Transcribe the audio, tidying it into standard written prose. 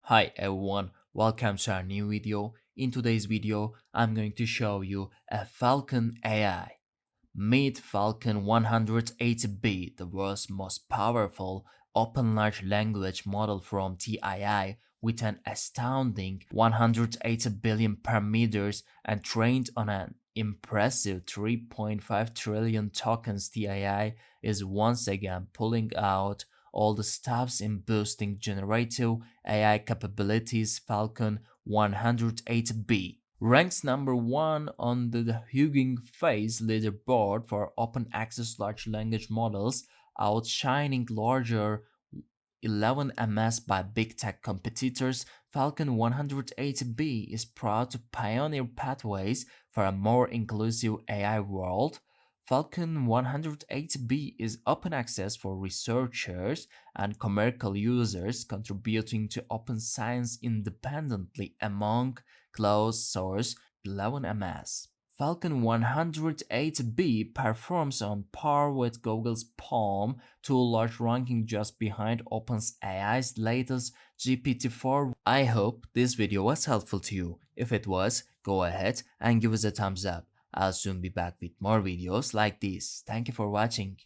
Hi everyone, welcome to our new video. In today's video, I'm going to show you a Falcon AI. Meet Falcon 180B, the world's most powerful open large language model from TII with an astounding 180 billion parameters and trained on an impressive 3.5 trillion tokens. TII is once again pulling out all the stops in boosting generative AI capabilities. Falcon 180B ranks number one on the Hugging Face leaderboard for open access large language models, outshining larger 11ms by big tech competitors. Falcon 180B is proud to pioneer pathways for a more inclusive AI world. Falcon 180B is open access for researchers and commercial users, contributing to open science independently among closed source 11ms. Falcon 108B performs on par with Google's Palm 2 large, ranking just behind OpenAI's latest GPT-4. I hope this video was helpful to you. If it was, go ahead and give us a thumbs up. I'll soon be back with more videos like this. Thank you for watching.